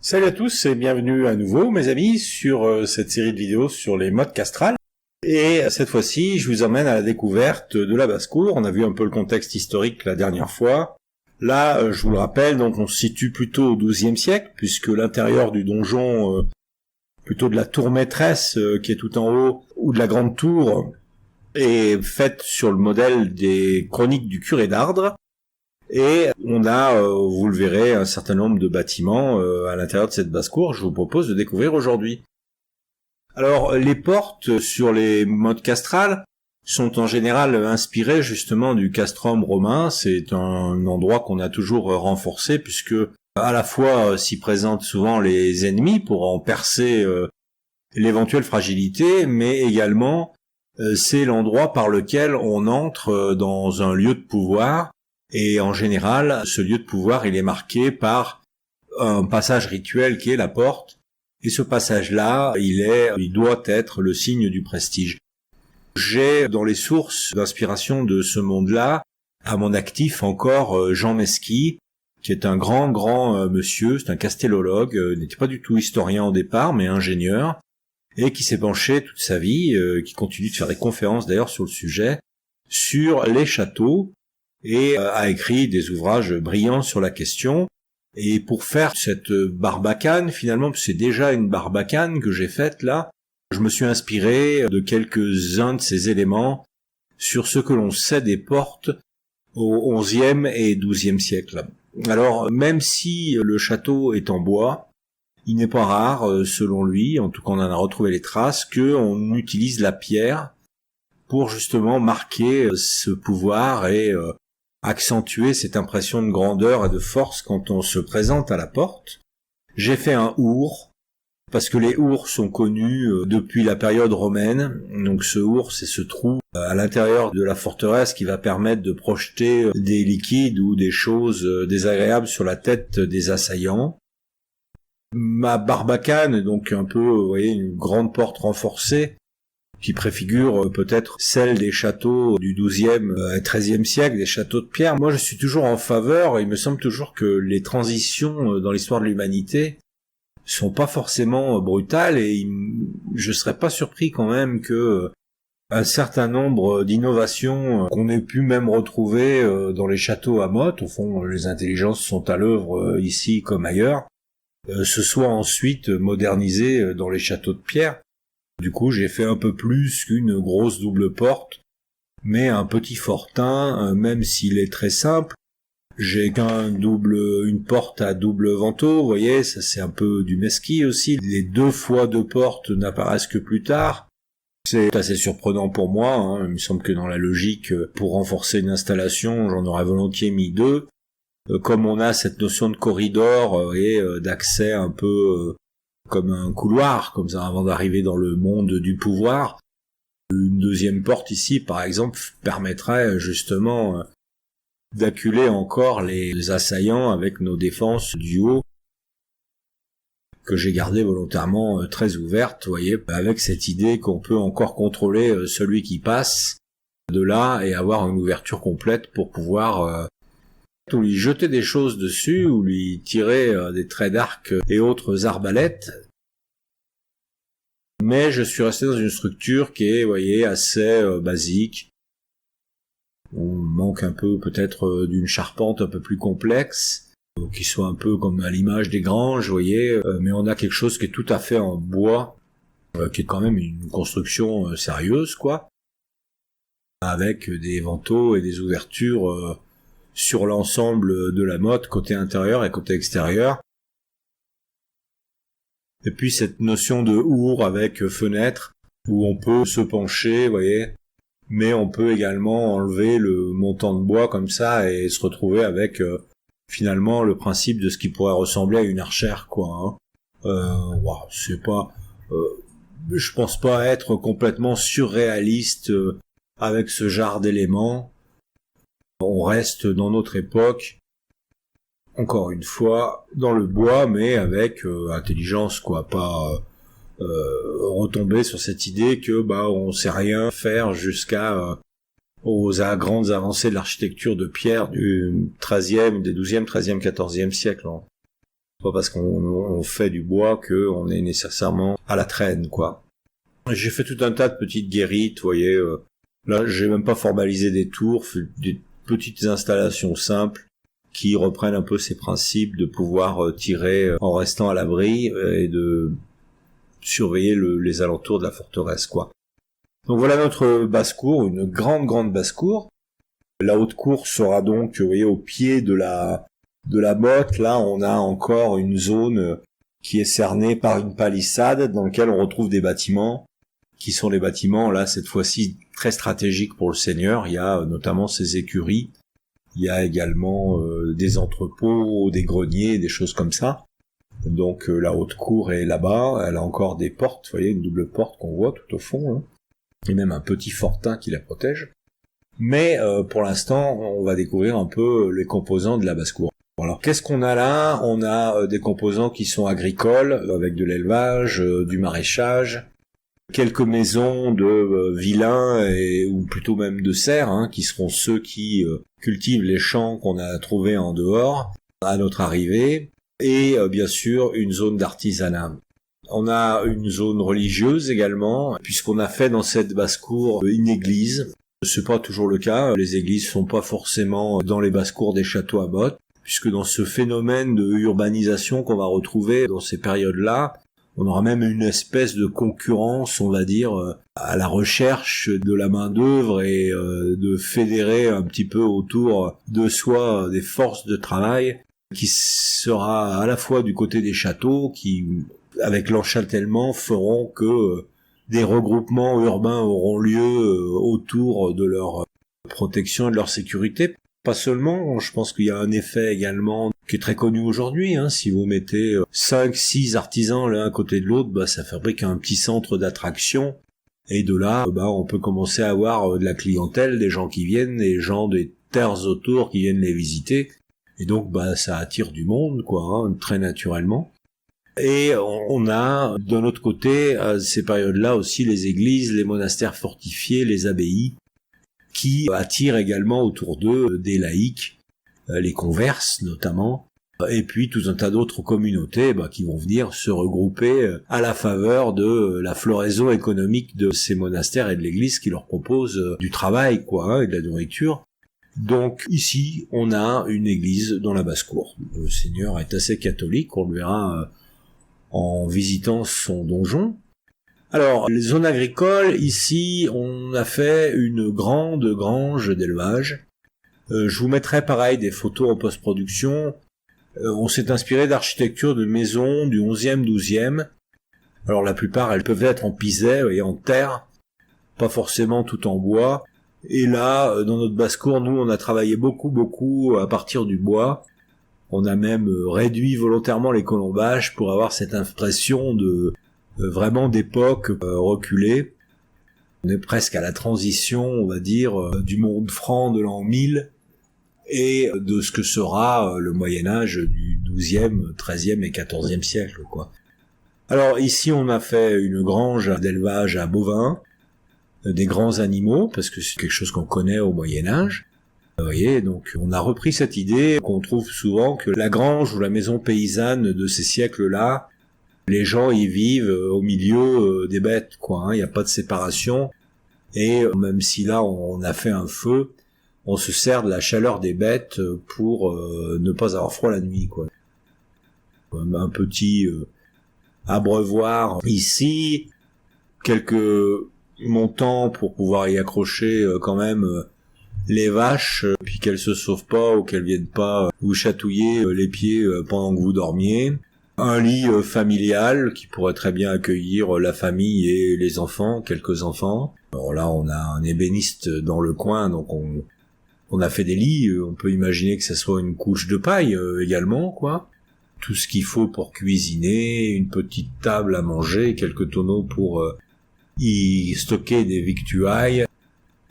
Salut à tous et bienvenue à nouveau mes amis sur cette série de vidéos sur les modes castrales. Et cette fois-ci, je vous emmène à la découverte de la basse-cour. On a vu un peu le contexte historique la dernière fois. Là, je vous le rappelle, donc on se situe plutôt au XIIe siècle, puisque l'intérieur du donjon, plutôt de la tour maîtresse qui est tout en haut, ou de la grande tour, est faite sur le modèle des chroniques du curé d'Ardres. Et on a, vous le verrez, un certain nombre de bâtiments à l'intérieur de cette basse-cour. Je vous propose de découvrir aujourd'hui. Alors, les portes sur les modes castrales sont en général inspirées justement du castrum romain. C'est un endroit qu'on a toujours renforcé puisque à la fois s'y présentent souvent les ennemis pour en percer l'éventuelle fragilité, mais également c'est l'endroit par lequel on entre dans un lieu de pouvoir. Et en général, ce lieu de pouvoir, il est marqué par un passage rituel qui est la porte. Et ce passage-là, il doit être le signe du prestige. J'ai dans les sources d'inspiration de ce monde-là, à mon actif encore Jean Mesqui, qui est un grand monsieur, c'est un castellologue, n'était pas du tout historien au départ, mais ingénieur, et qui s'est penché toute sa vie, qui continue de faire des conférences d'ailleurs sur le sujet, sur les châteaux, et a écrit des ouvrages brillants sur la question. Et pour faire cette barbacane, finalement, c'est déjà une barbacane que j'ai faite là, je me suis inspiré de quelques-uns de ces éléments sur ce que l'on sait des portes au XIe et XIIe siècle. Alors, même si le château est en bois, il n'est pas rare, selon lui, en tout cas on en a retrouvé les traces, qu'on utilise la pierre pour justement marquer ce pouvoir et accentuer cette impression de grandeur et de force quand on se présente à la porte. J'ai fait un our, parce que les ours sont connus depuis la période romaine. Donc ce our, c'est ce trou à l'intérieur de la forteresse qui va permettre de projeter des liquides ou des choses désagréables sur la tête des assaillants. Ma barbacane est donc un peu, vous voyez, une grande porte renforcée, qui préfigure peut-être celle des châteaux du XIIe et XIIIe siècle, des châteaux de pierre. Moi, je suis toujours en faveur, et il me semble toujours que les transitions dans l'histoire de l'humanité sont pas forcément brutales, et je serais pas surpris quand même que un certain nombre d'innovations qu'on ait pu même retrouver dans les châteaux à Motte, au fond, les intelligences sont à l'œuvre ici comme ailleurs, se soient ensuite modernisées dans les châteaux de pierre. Du coup, j'ai fait un peu plus qu'une grosse double porte, mais un petit fortin, même s'il est très simple. J'ai une porte à double vantaux, vous voyez, ça c'est un peu du Mesqui aussi. Les 2 fois 2 portes n'apparaissent que plus tard. C'est assez surprenant pour moi, hein. Il me semble que dans la logique, pour renforcer une installation, j'en aurais volontiers mis 2. Comme on a cette notion de corridor et d'accès un peu comme un couloir, comme ça, avant d'arriver dans le monde du pouvoir. Une deuxième porte ici, par exemple, permettrait justement d'acculer encore les assaillants avec nos défenses du haut, que j'ai gardé volontairement très ouvertes, vous voyez, avec cette idée qu'on peut encore contrôler celui qui passe de là et avoir une ouverture complète pour pouvoir ou lui jeter des choses dessus, ou lui tirer des traits d'arc et autres arbalètes. Mais je suis resté dans une structure qui est, vous voyez, assez basique. On manque un peu peut-être d'une charpente un peu plus complexe, qui soit un peu comme à l'image des granges, vous voyez, mais on a quelque chose qui est tout à fait en bois, qui est quand même une construction sérieuse, quoi, avec des vantaux et des ouvertures sur l'ensemble de la motte, côté intérieur et côté extérieur. Et puis cette notion de our avec fenêtre, où on peut se pencher, vous voyez, mais on peut également enlever le montant de bois comme ça et se retrouver avec finalement le principe de ce qui pourrait ressembler à une archère, quoi. C'est pas, je pense pas être complètement surréaliste avec ce genre d'éléments. On reste dans notre époque, encore une fois, dans le bois, mais avec intelligence, quoi, pas retomber sur cette idée que on sait rien faire jusqu'à aux grandes avancées de l'architecture de pierre du 13e, des 12e, 13e, 14e siècle. Hein. Pas parce qu'on fait du bois qu'on est nécessairement à la traîne, quoi. J'ai fait tout un tas de petites guérites, vous voyez. Là, j'ai même pas formalisé des tours, des petites installations simples qui reprennent un peu ces principes de pouvoir tirer en restant à l'abri et de surveiller les alentours de la forteresse, quoi. Donc voilà notre basse-cour, une grande basse-cour. La haute cour sera donc, vous voyez, au pied de la motte. Là, on a encore une zone qui est cernée par une palissade dans laquelle on retrouve des bâtiments qui sont les bâtiments, là, cette fois-ci, très stratégiques pour le seigneur. Il y a notamment ses écuries. Il y a également des entrepôts, des greniers, des choses comme ça. Donc la haute cour est là-bas. Elle a encore des portes, vous voyez, une double porte qu'on voit tout au fond, hein. Et même un petit fortin qui la protège. Mais pour l'instant, on va découvrir un peu les composants de la basse-cour. Alors, qu'est-ce qu'on a là? On a des composants qui sont agricoles, avec de l'élevage, du maraîchage, quelques maisons de villains, ou plutôt même de serfs, hein, qui seront ceux qui cultivent les champs qu'on a trouvés en dehors à notre arrivée, et bien sûr une zone d'artisanat. On a une zone religieuse également, puisqu'on a fait dans cette basse-cour une église. C'est pas toujours le cas, les églises sont pas forcément dans les basses-cours des châteaux à motte, puisque dans ce phénomène de urbanisation qu'on va retrouver dans ces périodes-là, on aura même une espèce de concurrence, on va dire, à la recherche de la main-d'œuvre et de fédérer un petit peu autour de soi des forces de travail, qui sera à la fois du côté des châteaux, qui, avec l'enchâtellement, feront que des regroupements urbains auront lieu autour de leur protection et de leur sécurité. Pas seulement, je pense qu'il y a un effet également qui est très connu aujourd'hui, hein. Si vous mettez 5-6 artisans l'un à côté de l'autre, ça fabrique un petit centre d'attraction. Et de là, on peut commencer à avoir de la clientèle, des gens qui viennent, des gens des terres autour qui viennent les visiter. Et donc, ça attire du monde, quoi, hein, très naturellement. Et on a, d'un autre côté, à ces périodes-là aussi, les églises, les monastères fortifiés, les abbayes, qui attirent également autour d'eux des laïcs, les converses notamment, et puis tout un tas d'autres communautés qui vont venir se regrouper à la faveur de la floraison économique de ces monastères et de l'église qui leur propose du travail, quoi, hein, et de la nourriture. Donc ici, on a une église dans la basse-cour. Le seigneur est assez catholique, on le verra en visitant son donjon. Alors, les zones agricoles, ici, on a fait une grande grange d'élevage. Je vous mettrai pareil des photos en post-production. On s'est inspiré d'architecture de maisons du 11e, 12e. Alors la plupart, elles peuvent être en pisé et en terre, pas forcément tout en bois. Et là, dans notre basse-cour, nous, on a travaillé beaucoup à partir du bois. On a même réduit volontairement les colombages pour avoir cette impression de vraiment d'époque reculée. On est presque à la transition, on va dire, du monde franc de l'an 1000 et de ce que sera le Moyen-Âge du 12e, 13e et 14e siècle, quoi. Alors ici, on a fait une grange d'élevage à bovins, des grands animaux, parce que c'est quelque chose qu'on connaît au Moyen-Âge. Vous voyez, donc on a repris cette idée qu'on trouve souvent que la grange ou la maison paysanne de ces siècles-là, les gens y vivent au milieu des bêtes, quoi, hein, il n'y a pas de séparation. Et même si là on a fait un feu, on se sert de la chaleur des bêtes pour ne pas avoir froid la nuit, quoi. Un petit abreuvoir ici, quelques montants pour pouvoir y accrocher quand même les vaches, puis qu'elles se sauvent pas ou qu'elles viennent pas vous chatouiller les pieds pendant que vous dormiez. Un lit familial qui pourrait très bien accueillir la famille et les enfants, quelques enfants. Alors là, on a un ébéniste dans le coin, donc on a fait des lits. On peut imaginer que ça soit une couche de paille également, quoi. Tout ce qu'il faut pour cuisiner, une petite table à manger, quelques tonneaux pour y stocker des victuailles.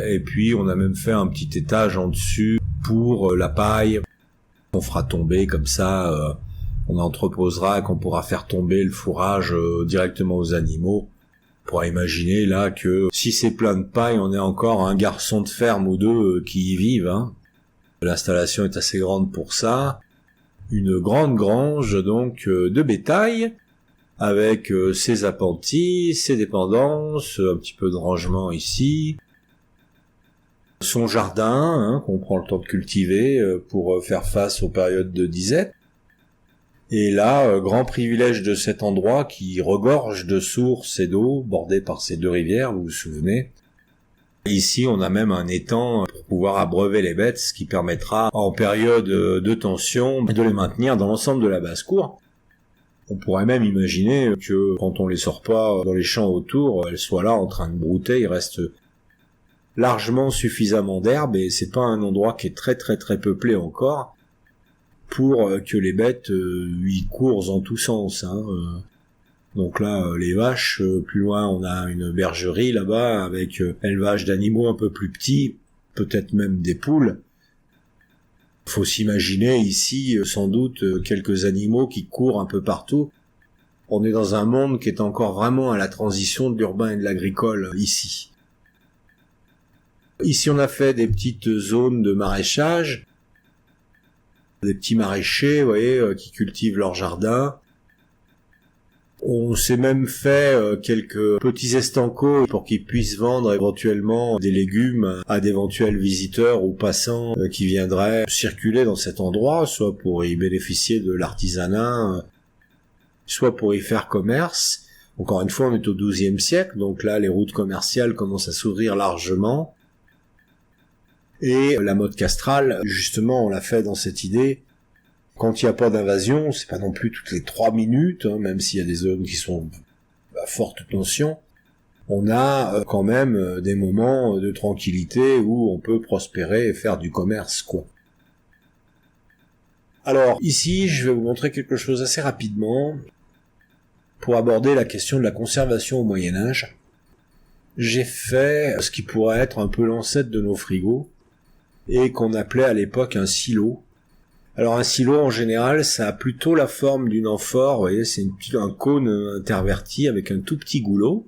Et puis on a même fait un petit étage en dessus pour la paille. On fera tomber comme ça, on entreposera, qu'on pourra faire tomber le fourrage directement aux animaux. On pourra imaginer là que si c'est plein de paille, on est encore un garçon de ferme ou deux qui y vivent. Hein. L'installation est assez grande pour ça. Une grande grange donc de bétail, avec ses appentis, ses dépendances, un petit peu de rangement ici, son jardin hein, qu'on prend le temps de cultiver pour faire face aux périodes de disette. Et là, grand privilège de cet endroit qui regorge de sources et d'eau, bordé par ces deux rivières, vous vous souvenez. Ici, on a même un étang pour pouvoir abreuver les bêtes, ce qui permettra, en période de tension, de les maintenir dans l'ensemble de la basse-cour. On pourrait même imaginer que, quand on les sort pas dans les champs autour, elles soient là en train de brouter, il reste largement suffisamment d'herbe, et c'est pas un endroit qui est très très très peuplé encore, pour que les bêtes y courent en tous sens. Hein. Donc là, les vaches, plus loin, on a une bergerie là-bas avec élevage d'animaux un peu plus petits, peut-être même des poules. Faut s'imaginer ici, sans doute, quelques animaux qui courent un peu partout. On est dans un monde qui est encore vraiment à la transition de l'urbain et de l'agricole, ici. Ici, on a fait des petites zones de maraîchage, des petits maraîchers, vous voyez, qui cultivent leur jardin. On s'est même fait quelques petits estancos pour qu'ils puissent vendre éventuellement des légumes à d'éventuels visiteurs ou passants qui viendraient circuler dans cet endroit, soit pour y bénéficier de l'artisanat, soit pour y faire commerce. Encore une fois, on est au XIIe siècle, donc là, les routes commerciales commencent à s'ouvrir largement. Et la mode castrale, justement, on l'a fait dans cette idée. Quand il n'y a pas d'invasion, c'est pas non plus toutes les 3 minutes, hein, même s'il y a des zones qui sont à forte tension. On a quand même des moments de tranquillité où on peut prospérer et faire du commerce, quoi. Alors, ici, je vais vous montrer quelque chose assez rapidement pour aborder la question de la conservation au Moyen-Âge. J'ai fait ce qui pourrait être un peu l'ancêtre de nos frigos, et qu'on appelait à l'époque un silo. Alors un silo en général, ça a plutôt la forme d'une amphore, vous voyez, c'est un cône interverti avec un tout petit goulot.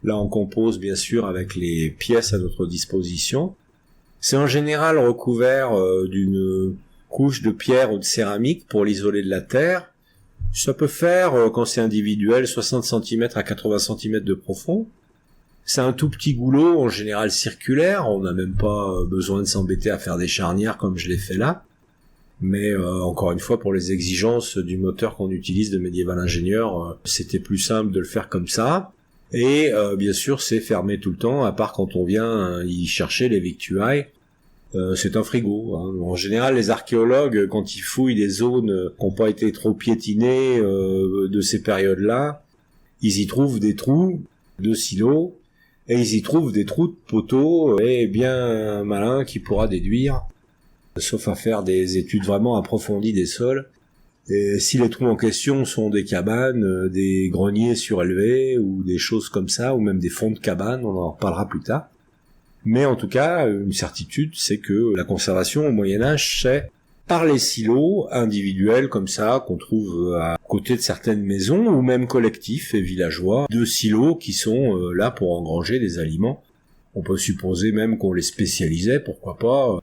Là on compose bien sûr avec les pièces à notre disposition. C'est en général recouvert d'une couche de pierre ou de céramique pour l'isoler de la terre. Ça peut faire, quand c'est individuel, 60 cm à 80 cm de profond. C'est un tout petit goulot, en général circulaire, on n'a même pas besoin de s'embêter à faire des charnières comme je l'ai fait là. Mais encore une fois, pour les exigences du moteur qu'on utilise de Médiéval Ingénieur, c'était plus simple de le faire comme ça. Et bien sûr, c'est fermé tout le temps, à part quand on vient y chercher les victuailles. C'est un frigo. Hein. En général, les archéologues, quand ils fouillent des zones qui n'ont pas été trop piétinées de ces périodes-là, ils y trouvent des trous de silos, et ils y trouvent des trous de poteaux, et bien malin qui pourra déduire, sauf à faire des études vraiment approfondies des sols, et si les trous en question sont des cabanes, des greniers surélevés, ou des choses comme ça, ou même des fonds de cabanes, on en reparlera plus tard. Mais en tout cas, une certitude, c'est que la conservation au Moyen-Âge, c'est par les silos individuels comme ça, qu'on trouve à côté de certaines maisons, ou même collectifs et villageois, de silos qui sont là pour engranger des aliments. On peut supposer même qu'on les spécialisait, pourquoi pas,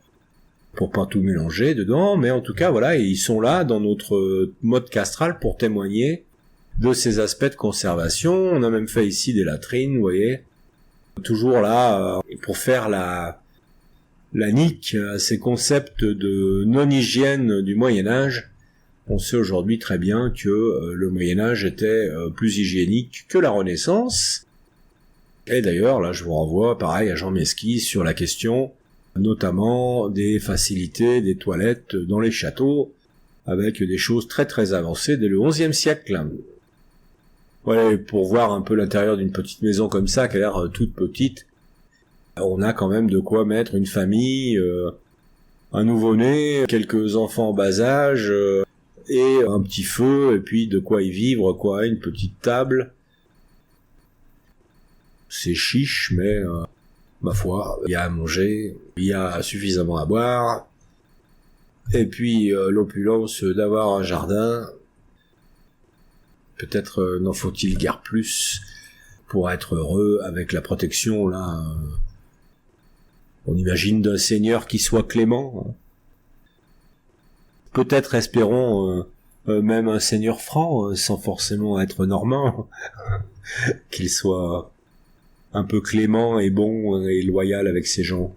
pour pas tout mélanger dedans, mais en tout cas, voilà, ils sont là dans notre mode castral pour témoigner de ces aspects de conservation. On a même fait ici des latrines, vous voyez, toujours là pour faire la nique à ces concepts de non-hygiène du Moyen-Âge. On sait aujourd'hui très bien que le Moyen-Âge était plus hygiénique que la Renaissance. Et d'ailleurs, là, je vous renvoie, pareil, à Jean Mesquis sur la question, notamment des facilités des toilettes dans les châteaux, avec des choses très très avancées dès le XIe siècle. Ouais, pour voir un peu l'intérieur d'une petite maison comme ça, qui a l'air toute petite, on a quand même de quoi mettre une famille, un nouveau-né, quelques enfants en bas âge, et un petit feu, et puis de quoi y vivre, quoi, une petite table. C'est chiche, mais ma foi, il y a à manger, il y a suffisamment à boire, Et puis l'opulence d'avoir un jardin, peut-être n'en faut-il guère plus pour être heureux avec la protection, là. On imagine d'un seigneur qui soit clément. Peut-être espérons même un seigneur franc, sans forcément être normand, qu'il soit un peu clément et bon et loyal avec ses gens.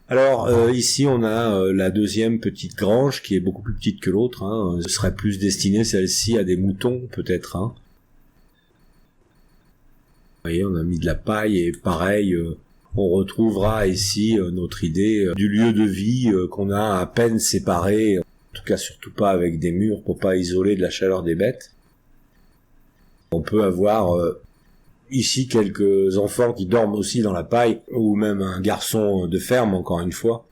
Alors ici on a la deuxième petite grange qui est beaucoup plus petite que l'autre. Ce serait plus destiné celle-ci à des moutons peut-être. Vous voyez, on a mis de la paille et pareil, on retrouvera ici notre idée du lieu de vie qu'on a à peine séparé, en tout cas surtout pas avec des murs pour pas isoler de la chaleur des bêtes. On peut avoir ici quelques enfants qui dorment aussi dans la paille, ou même un garçon de ferme, encore une fois.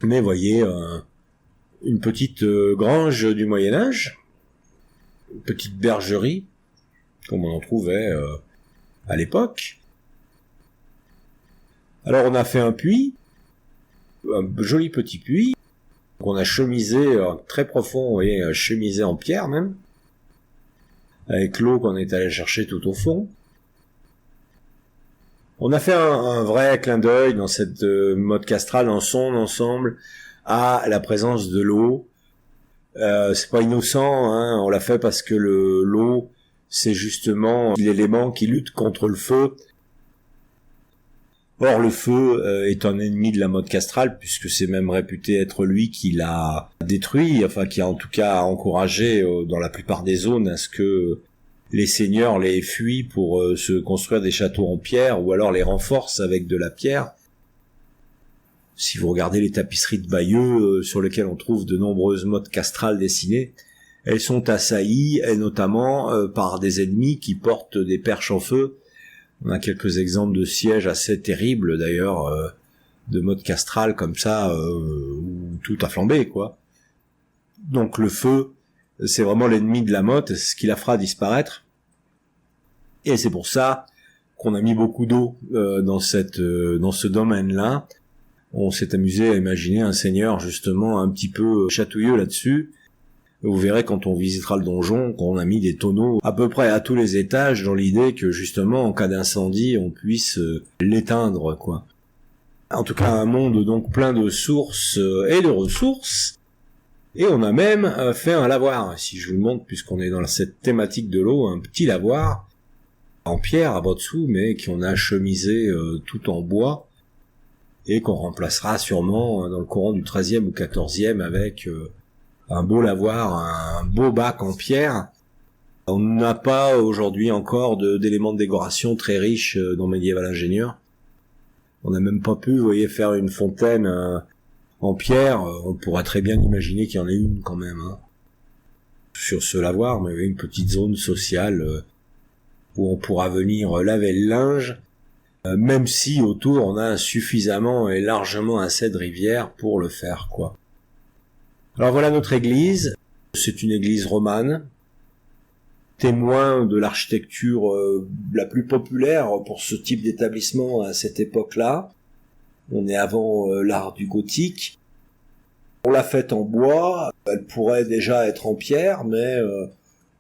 Mais voyez, une petite grange du Moyen-Âge, une petite bergerie, comme on en trouvait à l'époque. Alors on a fait un puits, un joli petit puits, qu'on a chemisé très profond, vous voyez, chemisé en pierre même, avec l'eau qu'on est allé chercher tout au fond. On a fait un vrai clin d'œil dans cette mode castrale, dans son ensemble, à la présence de l'eau. C'est pas innocent, on l'a fait parce que l'eau, c'est justement l'élément qui lutte contre le feu. Or, le feu est un ennemi de la mode castrale, puisque c'est même réputé être lui qui l'a détruit, enfin qui a en tout cas encouragé dans la plupart des zones à ce que les seigneurs les fuient pour se construire des châteaux en pierre, ou alors les renforcent avec de la pierre. Si vous regardez les tapisseries de Bayeux, sur lesquelles on trouve de nombreuses modes castrales dessinées, elles sont assaillies, et notamment par des ennemis qui portent des perches en feu. On a quelques exemples de sièges assez terribles, d'ailleurs, de mode castral comme ça, où tout a flambé, quoi. Donc le feu, c'est vraiment l'ennemi de la motte, c'est ce qui la fera disparaître. Et c'est pour ça qu'on a mis beaucoup d'eau dans ce domaine-là. On s'est amusé à imaginer un seigneur justement un petit peu chatouilleux là-dessus. Vous verrez quand on visitera le donjon qu'on a mis des tonneaux à peu près à tous les étages dans l'idée que justement en cas d'incendie on puisse l'éteindre, quoi. En tout cas un monde donc plein de sources et de ressources. Et on a même fait un lavoir, si je vous le montre, puisqu'on est dans cette thématique de l'eau, un petit lavoir en pierre à bas dessous, mais qu'on a chemisé tout en bois, et qu'on remplacera sûrement dans le courant du 13e ou 14e avec un beau lavoir, un beau bac en pierre. On n'a pas aujourd'hui encore d'éléments de décoration très riches dans Médiéval Ingénieur. On n'a même pas pu, vous voyez, faire une fontaine en pierre. On pourrait très bien imaginer qu'il y en ait une quand même, sur ce lavoir, mais une petite zone sociale où on pourra venir laver le linge, même si autour on a suffisamment et largement assez de rivières pour le faire, quoi. Alors voilà notre église. C'est une église romane, témoin de l'architecture la plus populaire pour ce type d'établissement à cette époque-là. On est avant l'art du gothique. On l'a faite en bois, elle pourrait déjà être en pierre, mais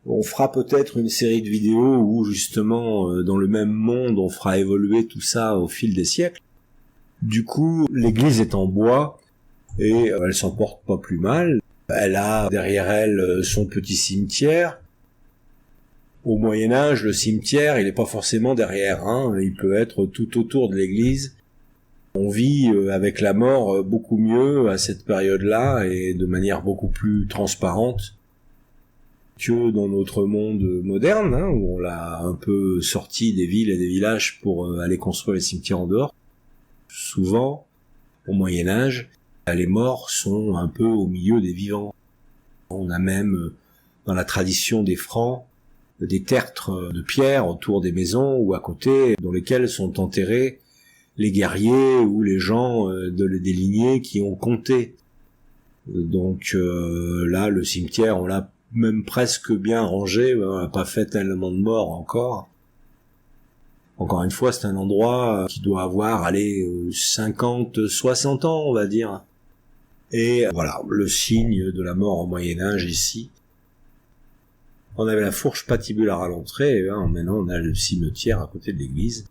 on fera peut-être une série de vidéos où justement dans le même monde on fera évoluer tout ça au fil des siècles. Du coup, l'église est en bois et elle s'en porte pas plus mal. Elle a derrière elle son petit cimetière. Au Moyen-Âge, le cimetière, il n'est pas forcément derrière, il peut être tout autour de l'église. On vit avec la mort beaucoup mieux à cette période-là et de manière beaucoup plus transparente que dans notre monde moderne, où on l'a un peu sorti des villes et des villages pour aller construire les cimetières en dehors. Souvent, au Moyen-Âge, les morts sont un peu au milieu des vivants. On a même, dans la tradition des Francs, des tertres de pierre autour des maisons ou à côté, dans lesquels sont enterrés les guerriers ou les gens des lignées qui ont compté. Donc là, le cimetière, on l'a même presque bien rangé, on n'a pas fait tellement de morts encore. Encore une fois, c'est un endroit qui doit avoir, 50, 60 ans, on va dire. Et voilà, le signe de la mort au Moyen-Âge ici. On avait la fourche patibulaire à l'entrée, et maintenant on a le cimetière à côté de l'église.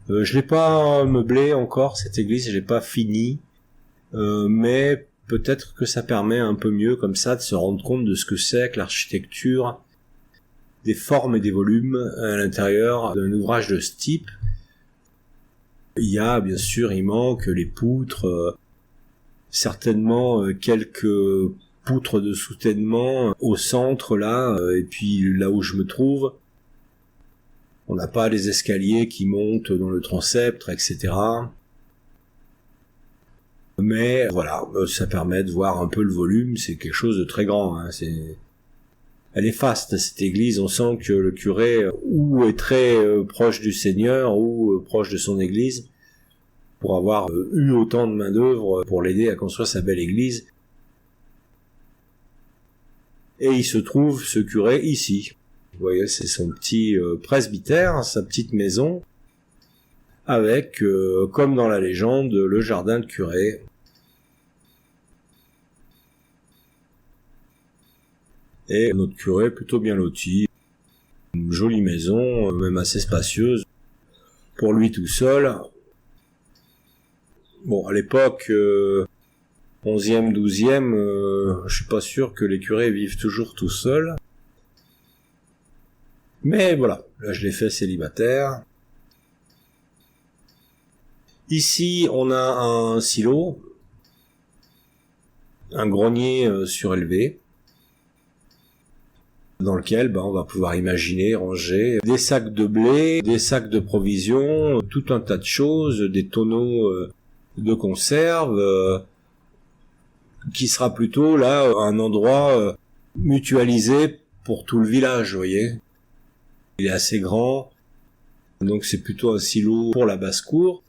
Je l'ai pas meublé encore, cette église, je l'ai pas fini, mais peut-être que ça permet un peu mieux comme ça de se rendre compte de ce que c'est que l'architecture, des formes et des volumes à l'intérieur d'un ouvrage de ce type. Il y a, bien sûr, il manque les poutres, certainement quelques poutres de soutènement au centre là, et puis là où je me trouve, on n'a pas les escaliers qui montent dans le transept, etc. Mais voilà, ça permet de voir un peu le volume, c'est quelque chose de très grand. Hein, elle est faste cette église, on sent que le curé ou est très proche du Seigneur ou proche de son église pour avoir eu autant de main d'œuvre pour l'aider à construire sa belle église. Et il se trouve, ce curé, ici. Vous voyez, c'est son petit presbytère, sa petite maison, avec, comme dans la légende, le jardin de curé. Et notre curé plutôt bien loti. Une jolie maison, même assez spacieuse, pour lui tout seul. Bon, à l'époque, 11e, 12e, je suis pas sûr que les curés vivent toujours tout seuls. Mais voilà, là je l'ai fait célibataire. Ici, on a un silo, un grenier surélevé, dans lequel on va pouvoir imaginer ranger des sacs de blé, des sacs de provisions, tout un tas de choses, des tonneaux de conserve, qui sera plutôt là un endroit mutualisé pour tout le village, vous voyez. Il est assez grand, donc c'est plutôt un silo pour la basse-cour.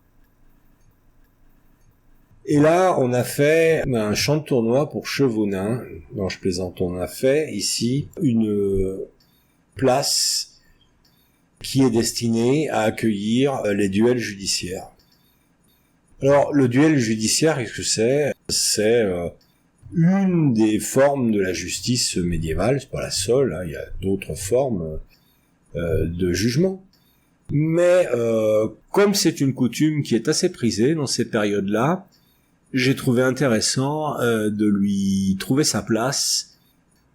Et là, on a fait un champ de tournoi pour chevaux nains. Non, je plaisante, on a fait ici une place qui est destinée à accueillir les duels judiciaires. Alors, le duel judiciaire, qu'est-ce que c'est ? C'est une des formes de la justice médiévale, c'est pas la seule, hein, il y a d'autres formes de jugement. Mais comme c'est une coutume qui est assez prisée dans ces périodes-là, j'ai trouvé intéressant de lui trouver sa place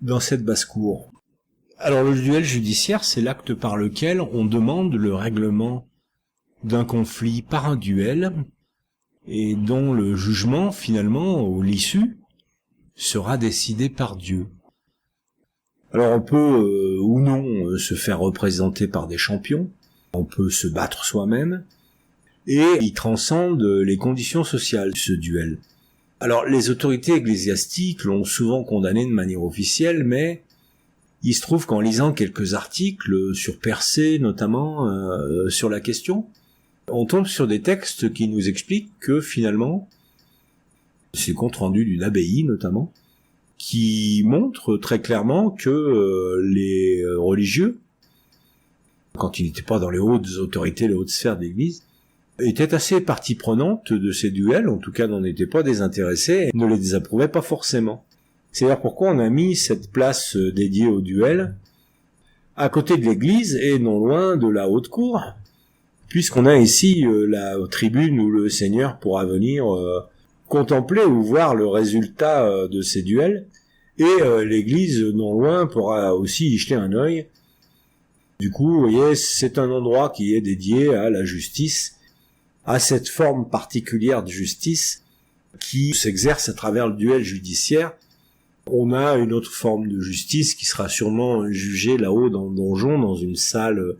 dans cette basse-cour. Alors le duel judiciaire, c'est l'acte par lequel on demande le règlement d'un conflit par un duel et dont le jugement, finalement, ou l'issue, sera décidé par Dieu. Alors on peut ou non se faire représenter par des champions, on peut se battre soi-même, et il transcende les conditions sociales, ce duel. Alors les autorités ecclésiastiques l'ont souvent condamné de manière officielle, mais il se trouve qu'en lisant quelques articles sur Persée notamment, sur la question, on tombe sur des textes qui nous expliquent que finalement, c'est le compte rendu d'une abbaye notamment, qui montre très clairement que les religieux, quand ils n'étaient pas dans les hautes autorités, les hautes sphères de l'Église, étaient assez partie prenante de ces duels, en tout cas n'en étaient pas désintéressés, et ne les désapprouvaient pas forcément. C'est-à-dire pourquoi on a mis cette place dédiée aux duels à côté de l'église et non loin de la haute cour, puisqu'on a ici la tribune où le Seigneur pourra venir contempler ou voir le résultat de ces duels, et l'église non loin pourra aussi y jeter un œil. Du coup, vous voyez, c'est un endroit qui est dédié à la justice, à cette forme particulière de justice qui s'exerce à travers le duel judiciaire. On a une autre forme de justice qui sera sûrement jugée là-haut dans le donjon, dans une salle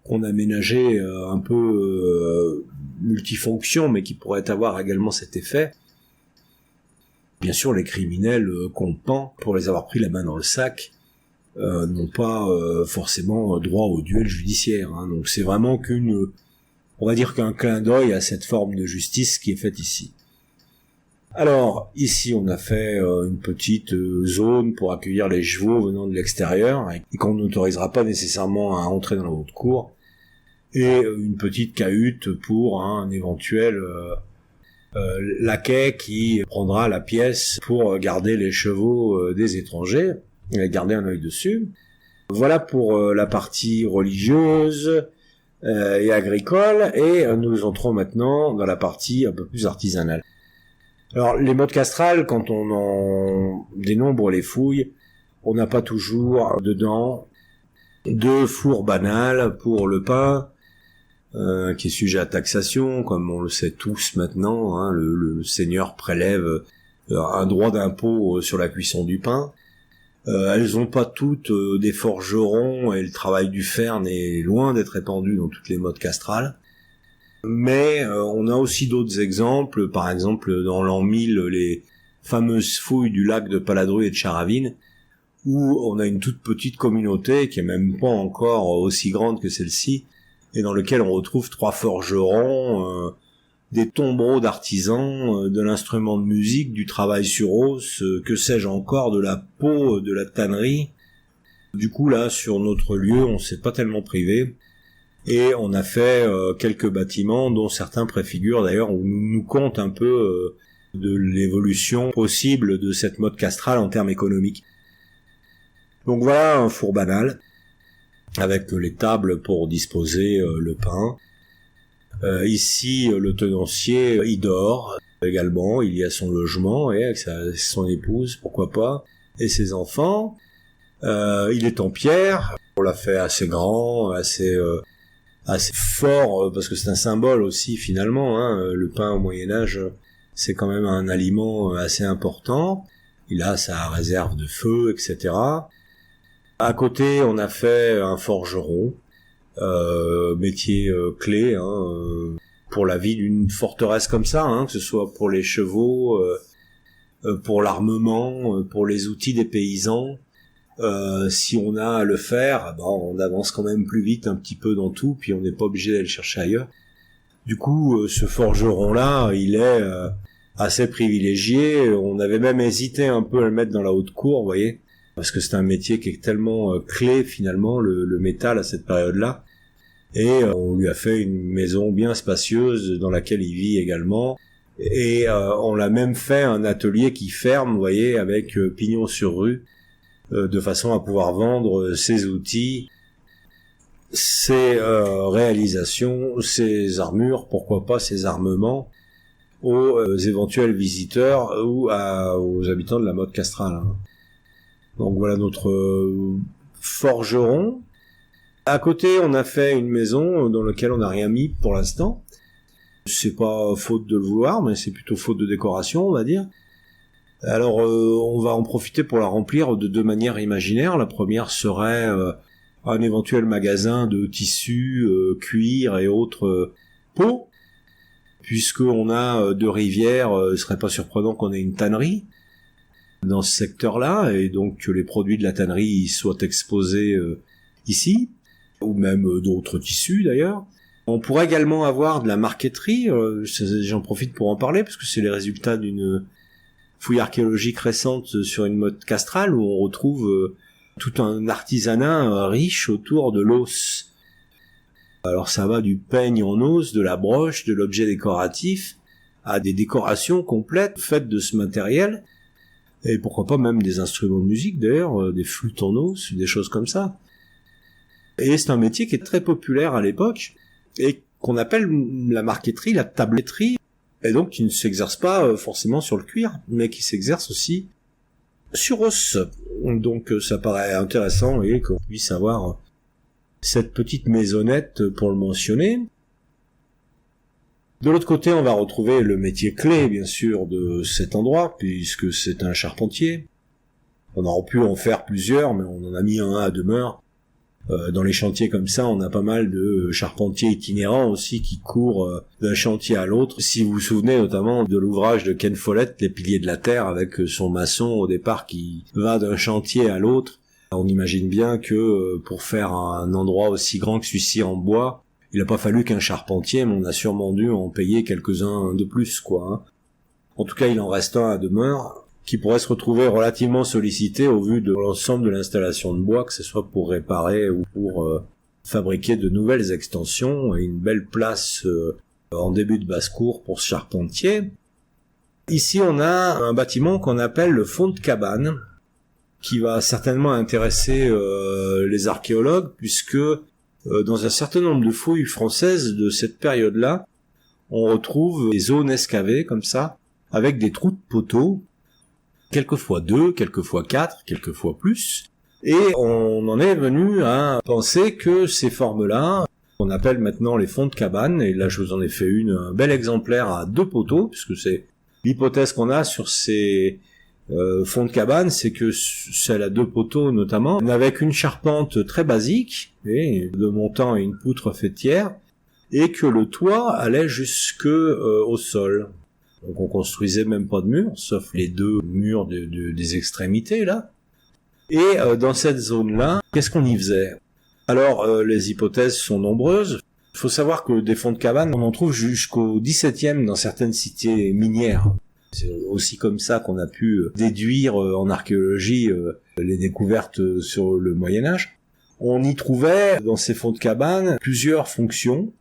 qu'on a aménagée un peu multifonction, mais qui pourrait avoir également cet effet. Bien sûr, les criminels qu'on pend pour les avoir pris la main dans le sac n'ont pas forcément droit au duel judiciaire. Hein. Donc c'est vraiment on va dire qu'un clin d'œil à cette forme de justice qui est faite ici. Alors, ici, on a fait une petite zone pour accueillir les chevaux venant de l'extérieur et qu'on n'autorisera pas nécessairement à entrer dans la haute cour. Et une petite cahute pour un éventuel laquais qui prendra la pièce pour garder les chevaux des étrangers et garder un œil dessus. Voilà pour la partie religieuse et agricole, et nous entrons maintenant dans la partie un peu plus artisanale. Alors, les modes castrales, quand on en dénombre les fouilles, on n'a pas toujours dedans de four banal pour le pain, qui est sujet à taxation, comme on le sait tous maintenant, hein, le seigneur prélève un droit d'impôt sur la cuisson du pain. Elles ont pas toutes des forgerons, et le travail du fer n'est loin d'être répandu dans toutes les modes castrales. Mais on a aussi d'autres exemples, par exemple dans l'an 1000, les fameuses fouilles du lac de Paladru et de Charavine, où on a une toute petite communauté qui est même pas encore aussi grande que celle-ci, et dans lequel on retrouve 3 forgerons, des tombereaux d'artisans, de l'instrument de musique, du travail sur os, que sais-je encore, de la peau, de la tannerie. Du coup là, sur notre lieu, on s'est pas tellement privé. Et on a fait quelques bâtiments, dont certains préfigurent d'ailleurs, où nous compte un peu de l'évolution possible de cette mode castrale en termes économiques. Donc voilà un four banal, avec les tables pour disposer le pain. Ici, le tenancier, il dort également, il y a son logement, et avec son épouse, pourquoi pas, et ses enfants. Il est en pierre, on l'a fait assez grand, assez fort, parce que c'est un symbole aussi finalement, hein. Le pain au Moyen-Âge, c'est quand même un aliment assez important. Il a sa réserve de feu, etc. À côté, on a fait un forgeron, métier clé, hein, pour la vie d'une forteresse comme ça, hein, que ce soit pour les chevaux, pour l'armement, pour les outils des paysans. Si on a à le faire, on avance quand même plus vite un petit peu dans tout, puis on n'est pas obligé d'aller le chercher ailleurs. Du coup, ce forgeron-là, il est assez privilégié. On avait même hésité un peu à le mettre dans la haute cour, vous voyez, parce que c'est un métier qui est tellement clé finalement, le métal à cette période-là. Et on lui a fait une maison bien spacieuse dans laquelle il vit également. Et on l'a même fait un atelier qui ferme, vous voyez, avec pignon sur rue, de façon à pouvoir vendre ses outils, ses réalisations, ses armures, pourquoi pas ses armements, aux éventuels visiteurs ou aux habitants de la mode castrale, hein. Donc voilà notre forgeron. À côté, on a fait une maison dans laquelle on n'a rien mis pour l'instant. C'est pas faute de le vouloir, mais c'est plutôt faute de décoration, on va dire. Alors, on va en profiter pour la remplir de 2 manières imaginaires. La première serait un éventuel magasin de tissus, cuir et autres peaux. Puisqu'on a 2 rivières, ce serait pas surprenant qu'on ait une tannerie dans ce secteur-là, et donc que les produits de la tannerie soient exposés ici, ou même d'autres tissus d'ailleurs. On pourrait également avoir de la marqueterie, j'en profite pour en parler, parce que c'est les résultats d'une fouille archéologique récente sur une mode castrale, où on retrouve tout un artisanat riche autour de l'os. Alors ça va du peigne en os, de la broche, de l'objet décoratif, à des décorations complètes faites de ce matériel, et pourquoi pas même des instruments de musique d'ailleurs, des flûtes en os, des choses comme ça. Et c'est un métier qui est très populaire à l'époque, et qu'on appelle la marqueterie, la tabletterie, et donc qui ne s'exerce pas forcément sur le cuir, mais qui s'exerce aussi sur os. Donc ça paraît intéressant, et qu'on puisse avoir cette petite maisonnette pour le mentionner. De l'autre côté, on va retrouver le métier clé, bien sûr, de cet endroit, puisque c'est un charpentier. On aurait pu en faire plusieurs, mais on en a mis un à demeure. Dans les chantiers comme ça, on a pas mal de charpentiers itinérants aussi qui courent d'un chantier à l'autre. Si vous vous souvenez notamment de l'ouvrage de Ken Follett, Les piliers de la terre, avec son maçon au départ qui va d'un chantier à l'autre, on imagine bien que pour faire un endroit aussi grand que celui-ci en bois, il n'a pas fallu qu'un charpentier, mais on a sûrement dû en payer quelques-uns de plus, quoi, hein. En tout cas, il en reste un à demeure, qui pourrait se retrouver relativement sollicité au vu de l'ensemble de l'installation de bois, que ce soit pour réparer ou pour fabriquer de nouvelles extensions, et une belle place en début de basse-cour pour ce charpentier. Ici, on a un bâtiment qu'on appelle le fond de cabane, qui va certainement intéresser les archéologues, puisque dans un certain nombre de fouilles françaises de cette période-là, on retrouve des zones excavées comme ça, avec des trous de poteaux, quelquefois 2, quelquefois 4, quelquefois plus, et on en est venu à penser que ces formes-là, qu'on appelle maintenant les fonds de cabane, et là je vous en ai fait un bel exemplaire à 2 poteaux, puisque c'est l'hypothèse qu'on a sur ces fonds de cabane, c'est que celle à 2 poteaux notamment, avec une charpente très basique, et de montant et une poutre faîtière, et que le toit allait jusque au sol. Donc on construisait même pas de mur, sauf les 2 murs des extrémités là. Et dans cette zone-là, qu'est-ce qu'on y faisait? Alors les hypothèses sont nombreuses. Il faut savoir que des fonds de cabane, on en trouve jusqu'au XVIIe dans certaines cités minières. C'est aussi comme ça qu'on a pu déduire en archéologie les découvertes sur le Moyen-Âge. On y trouvait dans ces fonds de cabane plusieurs fonctions.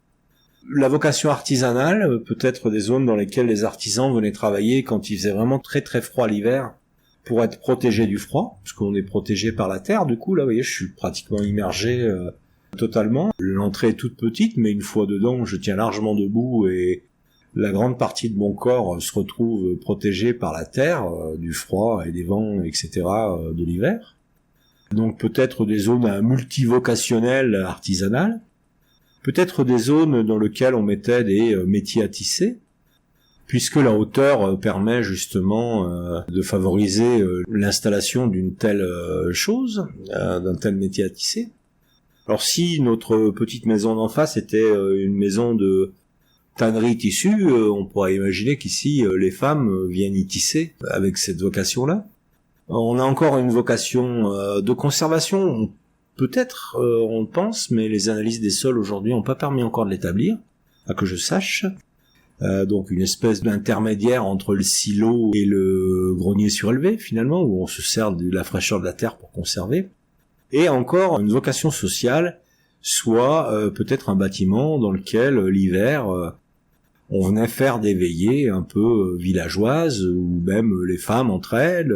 La vocation artisanale, peut-être des zones dans lesquelles les artisans venaient travailler quand il faisait vraiment très très froid l'hiver, pour être protégés du froid, parce qu'on est protégé par la terre. Du coup, là, vous voyez, je suis pratiquement immergé totalement. L'entrée est toute petite, mais une fois dedans, je tiens largement debout et la grande partie de mon corps se retrouve protégée par la terre, du froid et des vents, etc. De l'hiver. Donc peut-être des zones multivocationnelles artisanales, peut-être des zones dans lesquelles on mettait des métiers à tisser, puisque la hauteur permet justement de favoriser l'installation d'une telle chose, d'un tel métier à tisser. Alors si notre petite maison d'en face était une maison de tannerie tissu, on pourrait imaginer qu'ici les femmes viennent y tisser avec cette vocation-là. On a encore une vocation de conservation, peut-être on pense, mais les analyses des sols aujourd'hui n'ont pas permis encore de l'établir, à que je sache. Donc une espèce d'intermédiaire entre le silo et le grenier surélevé finalement, où on se sert de la fraîcheur de la terre pour conserver. Et encore une vocation sociale, soit peut-être un bâtiment dans lequel l'hiver on venait faire des veillées un peu villageoises, ou même les femmes entre elles,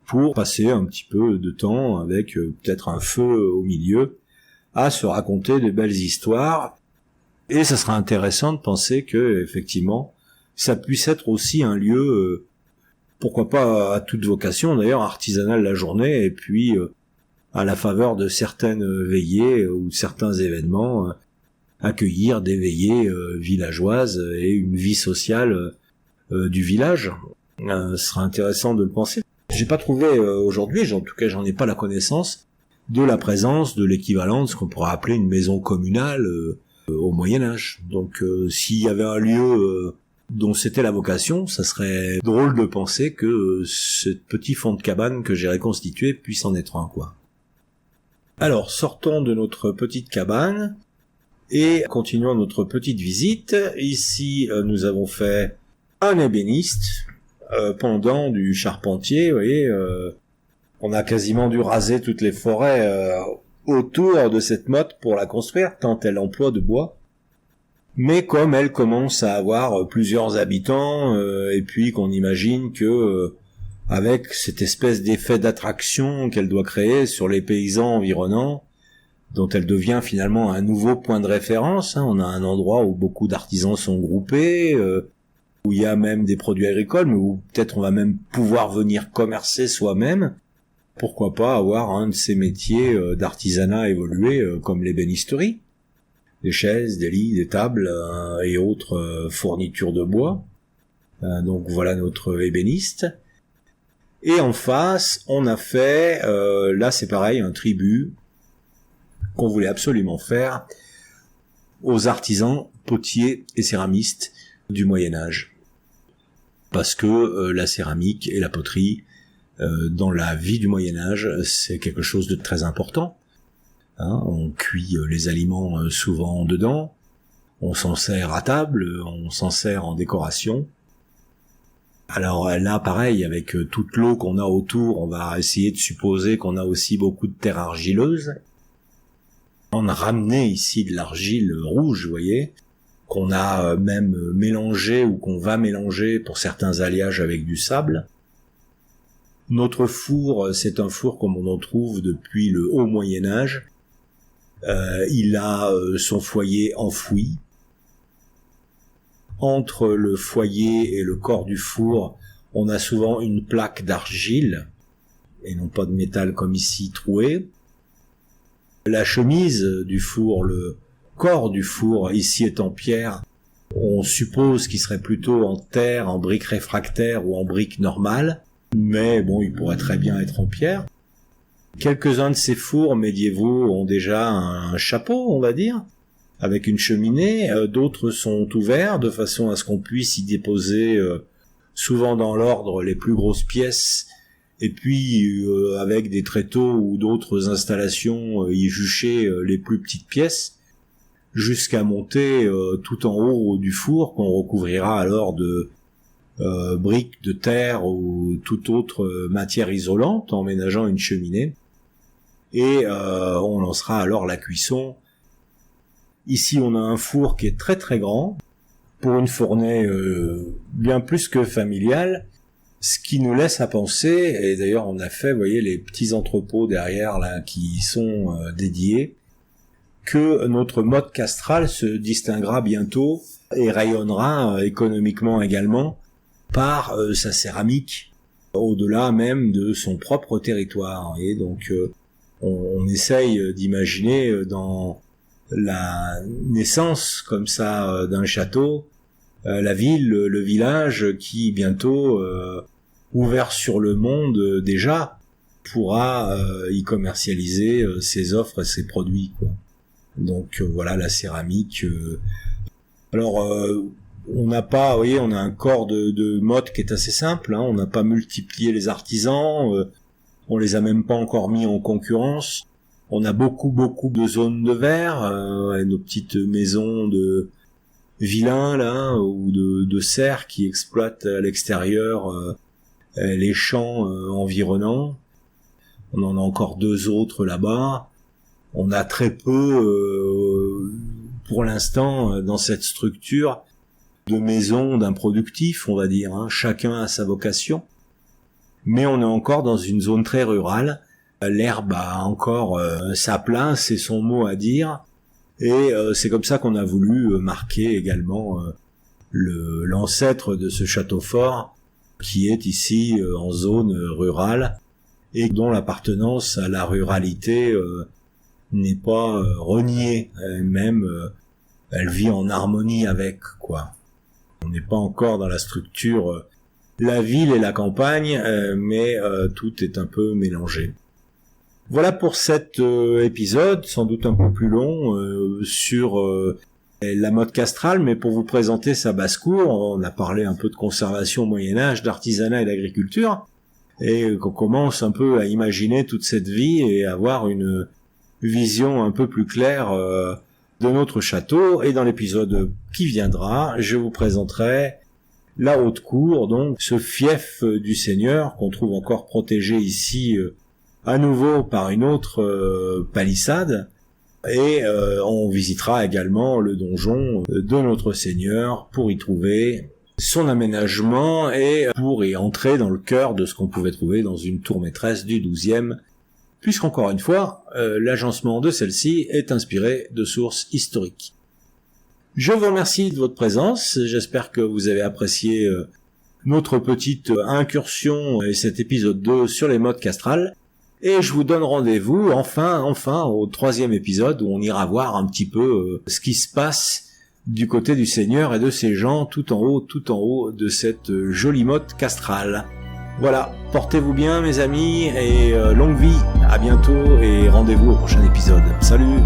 pour passer un petit peu de temps avec peut-être un feu au milieu, à se raconter de belles histoires. Et ça sera intéressant de penser que, effectivement, ça puisse être aussi un lieu, pourquoi pas à toute vocation, d'ailleurs artisanale la journée, et puis à la faveur de certaines veillées ou certains événements, accueillir des veillées villageoises et une vie sociale du village. Ce sera intéressant de le penser. J'ai pas trouvé aujourd'hui, en tout cas j'en ai pas la connaissance, de la présence de l'équivalent de ce qu'on pourrait appeler une maison communale au Moyen-Âge. Donc s'il y avait un lieu dont c'était la vocation, ça serait drôle de penser que ce petit fond de cabane que j'ai reconstitué puisse en être un, quoi. Alors, sortons de notre petite cabane et continuons notre petite visite. Ici, nous avons fait un ébéniste, pendant du charpentier, vous voyez, on a quasiment dû raser toutes les forêts autour de cette motte pour la construire, tant elle emploie de bois. Mais comme elle commence à avoir plusieurs habitants, et puis qu'on imagine que avec cette espèce d'effet d'attraction qu'elle doit créer sur les paysans environnants, dont elle devient finalement un nouveau point de référence, on a un endroit où beaucoup d'artisans sont groupés, où il y a même des produits agricoles, mais où peut-être on va même pouvoir venir commercer soi-même. Pourquoi pas avoir un de ces métiers d'artisanat évolué comme l'ébénisterie, des chaises, des lits, des tables et autres fournitures de bois. Donc voilà notre ébéniste. Et en face, on a fait, là c'est pareil, un tribut qu'on voulait absolument faire aux artisans potiers et céramistes du Moyen-Âge. Parce que la céramique et la poterie, dans la vie du Moyen-Âge, c'est quelque chose de très important. On cuit les aliments souvent dedans, on s'en sert à table, on s'en sert en décoration. Alors là, pareil, avec toute l'eau qu'on a autour, on va essayer de supposer qu'on a aussi beaucoup de terre argileuse. On a ramené ici de l'argile rouge, vous voyez, qu'on a même mélangé ou qu'on va mélanger pour certains alliages avec du sable. Notre four, c'est un four comme on en trouve depuis le haut Moyen-Âge. Il a son foyer enfoui. Entre le foyer et le corps du four, on a souvent une plaque d'argile, et non pas de métal comme ici troué. La chemise du four, le corps du four, ici est en pierre. On suppose qu'il serait plutôt en terre, en brique réfractaire ou en brique normale, mais bon, il pourrait très bien être en pierre. Quelques-uns de ces fours médiévaux ont déjà un chapeau, on va dire, avec une cheminée. D'autres sont ouverts de façon à ce qu'on puisse y déposer, souvent dans l'ordre, les plus grosses pièces, et puis avec des tréteaux ou d'autres installations, y jucher les plus petites pièces, jusqu'à monter tout en haut du four, qu'on recouvrira alors de briques de terre ou toute autre matière isolante en ménageant une cheminée, et on lancera alors la cuisson. Ici on a un four qui est très très grand, pour une fournée bien plus que familiale, ce qui nous laisse à penser, et d'ailleurs on a fait, vous voyez, les petits entrepôts derrière là qui sont dédiés, que notre mode castral se distinguera bientôt et rayonnera économiquement également par sa céramique, au-delà même de son propre territoire. Et donc on essaye d'imaginer dans la naissance comme ça d'un château, la ville, le village qui bientôt, ouvert sur le monde déjà, pourra y commercialiser ses offres et ses produits, quoi. Donc voilà, la céramique. Alors on n'a pas, vous voyez, on a un corps de mode qui est assez simple, hein, on n'a pas multiplié les artisans, on les a même pas encore mis en concurrence. On a beaucoup de zones de verre, nos petites maisons de vilains là, ou de serfs qui exploitent à l'extérieur les champs environnants. On en a encore 2 autres là-bas. On a très peu, pour l'instant, dans cette structure, de maisons d'improductifs, on va dire, hein. Chacun a sa vocation. Mais on est encore dans une zone très rurale. L'herbe a encore sa place et son mot à dire. Et c'est comme ça qu'on a voulu marquer également l'ancêtre de ce château fort, qui est ici en zone rurale, et dont l'appartenance à la ruralité n'est pas reniée. Même, elle vit en harmonie avec, quoi. On n'est pas encore dans la structure la ville et la campagne, mais tout est un peu mélangé. Voilà pour cet épisode, sans doute un peu plus long, sur la mode castrale, mais pour vous présenter sa basse-cour. On a parlé un peu de conservation au Moyen-Âge, d'artisanat et d'agriculture, et qu'on commence un peu à imaginer toute cette vie et avoir une vision un peu plus claire de notre château. Et dans l'épisode qui viendra, je vous présenterai la haute cour, donc ce fief du seigneur qu'on trouve encore protégé ici à nouveau par une autre palissade, et on visitera également le donjon de notre seigneur pour y trouver son aménagement et pour y entrer dans le cœur de ce qu'on pouvait trouver dans une tour maîtresse du XIIe, puisqu'encore une fois, l'agencement de celle-ci est inspiré de sources historiques. Je vous remercie de votre présence, j'espère que vous avez apprécié notre petite incursion et cet épisode 2 sur les modes castrales, et je vous donne rendez-vous enfin au 3e épisode où on ira voir un petit peu ce qui se passe du côté du Seigneur et de ses gens tout en haut de cette jolie motte castrale. Voilà, portez-vous bien mes amis, et longue vie, à bientôt, et rendez-vous au prochain épisode. Salut!